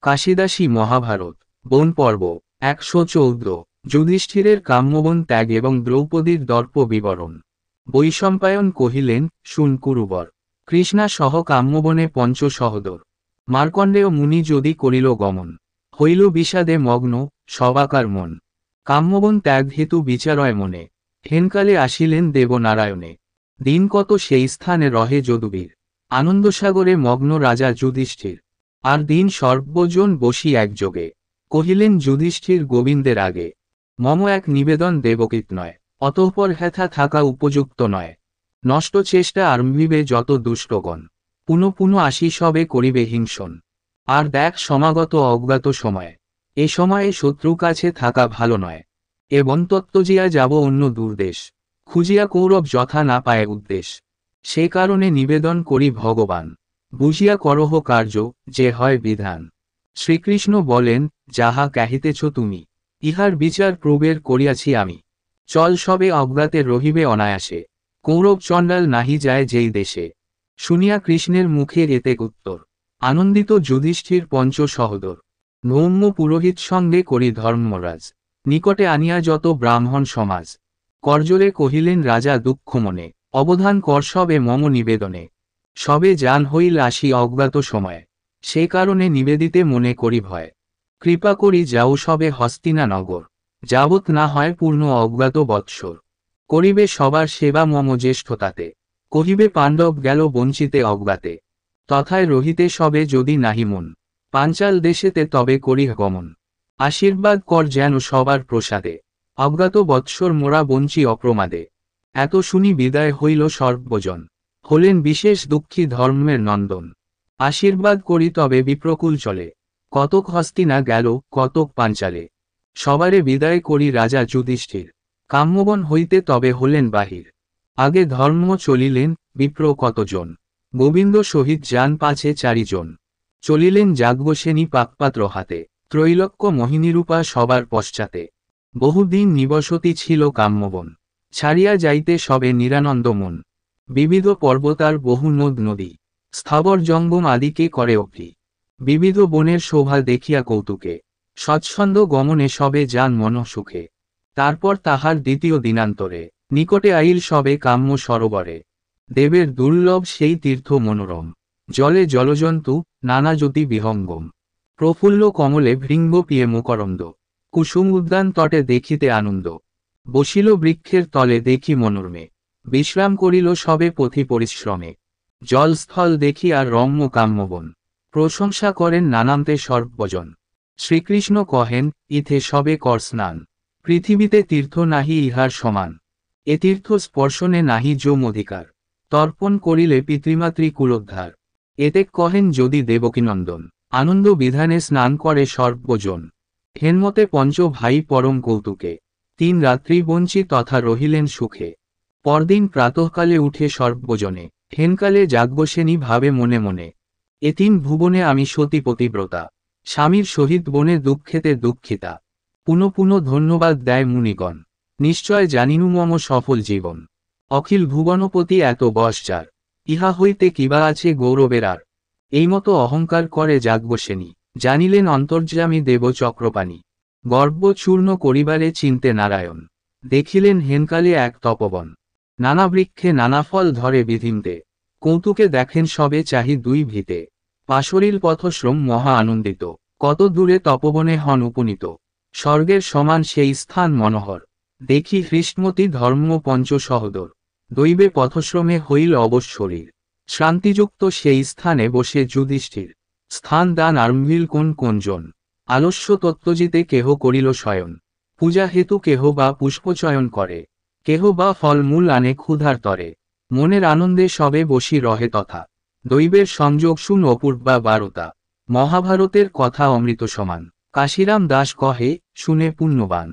কাশিদাসী মহাভারত বন পর্ব 114 যুধিষ্ঠিরের কাম্যবন ত্যাগ এবং দ্রৌপদীর দর্প বিবরণ। বৈশম্পায়ন কহিলেন, শুন কুরুবর, কৃষ্ণা সহ কাম্যবনে পঞ্চ সহদর। মার্কণ্ডেয় মুনি যদি করিল গমন, হইল বিষাদে মগ্ন সবাকার মন। কাম্যবন ত্যাগ হেতু বিচারয় মনে, হেনকালে আসিলেন দেবনারায়ণে। দিন কত সেই স্থানে রহে যদুবীর, আনন্দসাগরে মগ্ন রাজা যুধিষ্ঠির। আর দিন সর্বজন বসি একযোগে, কহিলেন যুধিষ্ঠির গোবিন্দের আগে, মম এক নিবেদন দেবকীত নয়, অতঃপর হেথা থাকা উপযুক্ত নয়। নষ্ট চেষ্টা আরম্ভিবে যত দুষ্টগণ, পুনঃ পুনঃ আসি সবে করিবে হিংসন। আর দেখ সমাগত অজ্ঞাত সময়, এ সময়ে শত্রু কাছে থাকা ভালো নয়। এবং তত্ত্বজিয়া যাব অন্য দূরদেশ, খুঁজিয়া কৌরব যথা না পায় উদ্দেশ। সে কারণে নিবেদন করি ভগবান, বুঝিয়া করহ কার্য যে হয় বিধান। শ্রীকৃষ্ণ বলেন, যাহা কহিতেছ তুমি, ইহার বিচার প্রবের করিয়াছি আমি। চল সবে অজ্ঞাতে রহিবে অনায়াসে, কৌরব চণ্ডাল নাহি যায় যেই দেশে। শুনিয়া কৃষ্ণের মুখে এতে উত্তর, আনন্দিত যুধিষ্ঠির পঞ্চ সহদর। নৌম্য পুরোহিত সঙ্গে করি ধর্মরাজ, নিকটে আনিয়া যত ব্রাহ্মণ সমাজ। করজোরে কহিলেন রাজা দুঃখ মনে, অবধান কর সবে মম নিবেদনে। সবে জান হইল আসি অজ্ঞাত সময়, সে কারণে নিবেদিতে মনে করি ভয়। কৃপা করি যাও সবে হস্তিনা নগর, যাবৎ না হয় পূর্ণ অজ্ঞাত বৎসর। করিবে সবার সেবা মম জ্যেষ্ঠতাতে, কহিবে পাণ্ডব গেল বঞ্চিতে অজ্ঞাতে। তথায় রহিতে সবে যদি নাহি মন, পাঞ্চাল দেশেতে তবে করি গমন। আশীর্বাদ কর যেন সবার প্রসাদে, অজ্ঞাত বৎসর মোরা বঞ্চি অপ্রমাদে। এত শুনি বিদায় হইল সর্বজন, হলেন বিশেষ দুঃখী ধর্মের নন্দন। আশীর্বাদ করি তবে বিপ্রকুল চলে, কতক হস্তিনা গেল কতক পাঞ্চালে। সবারে বিদায় করি রাজা যুধিষ্ঠির, কাম্যবন হইতে তবে হলেন বাহির। আগে ধর্ম চলিলেন বিপ্র কতজন, গোবিন্দ সহিত যান পাছে চারিজন। চলিলেন যাজ্ঞসেনী পাকপাত্র হাতে, ত্রৈলোক্য মোহিনীরূপা সবার পশ্চাতে। বহুদিন নিবসতি ছিল কাম্যবন, ছাড়িয়া যাইতে সবে নিরানন্দ মন। বিবিধ পর্বতার বহু নদ নদী, স্থাবর জঙ্গম আদিকে করে অপ্রি। বিবিধ বনের শোভা দেখিয়া কৌতুকে, সচ্ছন্দ গমনে সবে যান মন সুখে। তারপর তাহার দ্বিতীয় দিনান্তরে, নিকটে আইল সবে কাম্য সরোবরে। দেবের দুর্লভ সেই তীর্থ মনোরম, জলে জলজন্তু নানা জ্যোতি বিহঙ্গম। প্রফুল্ল কমলে ভৃঙ্গ পিয়ে মুকরন্দ, কুসুম উদ্যান তটে দেখিতে আনন্দ। বসিল বৃক্ষের তলে দেখি মনোরমে, বিশ্রাম করিল সবে পথি পরিশ্রমে। জলস্থল দেখি আর রম্য কাম্যবন, প্রশংসা করেন নানান্তে সর্বজন। শ্রীকৃষ্ণ কহেন, ইথে সবে কর স্নান, পৃথিবীতে তীর্থ নাহি ইহার সমান। এ তীর্থ স্পর্শনে নাহি যোম অধিকার, তর্পণ করিলে পিতৃমাতৃ কুলোদ্ধার। এতে কহেন যদি দেবকীনন্দন, আনন্দ বিধানে স্নান করে সর্বজন। হেনমতে পঞ্চ ভাই পরম কৌতুকে, 3 রাত্রি বঞ্চি তথা রহিলেন সুখে। পরদিন প্রাতঃকালে উঠে সর্বজনে, হেনকালে যাজ্ঞসেনী ভাবে মনে মনে। এ 3 ভুবনে আমি সতী পতিব্রতা, স্বামীর সহিত বনে দুঃখেতে দুঃখিতা। পুনঃ পুনঃ ধন্যবাদ দেয় মুনিগণ, নিশ্চয় জানিনু মম সফল জীবন। অখিল ভুবনপতি এত বশ যার, ইহা হইতে কিবা আছে গৌরবের আর। এইমতো অহংকার করে যাজ্ঞসেনী, জানিলেন অন্তর্যামী দেব চক্রপাণি। গর্ব চূর্ণ করিবারে চিন্তে নারায়ণ, দেখিলেন হেনকালে এক তপবন। নানা বৃক্ষে নানা ফল ধরে বিধিমতে, কৌতুকে দেখেন সবে চাহি 2 ভিতে। পাশরিল পথশ্রম মহা আনন্দিত, কত দূরে তপবনে হন উপনীত। স্বর্গের সমান সেই স্থান মনোহর, দেখি হৃষ্টমতি ধর্ম পঞ্চ সহদর। দৈবে পথশ্রমে হইল অবশ্যরীর, শান্তিযুক্ত সেই স্থানে বসে যুধিষ্ঠির। স্থান দান আরম্ভিল কোন কোনজন, আলস্য তত্ত্বজিতে কেহ করিল শয়ন। পূজা হেতু কেহ বা পুষ্পচয়ন করে, কেহ বা ফলমূল আনে ক্ষুধার তরে। মনের আনন্দে সবে বসি রহে তথা, দৈবের সংযোগ শুন অপূর্বা বারতা। মহাভারতের কথা অমৃত সমান, কাশিরাম দাস কহে শুনে পুণ্যবান।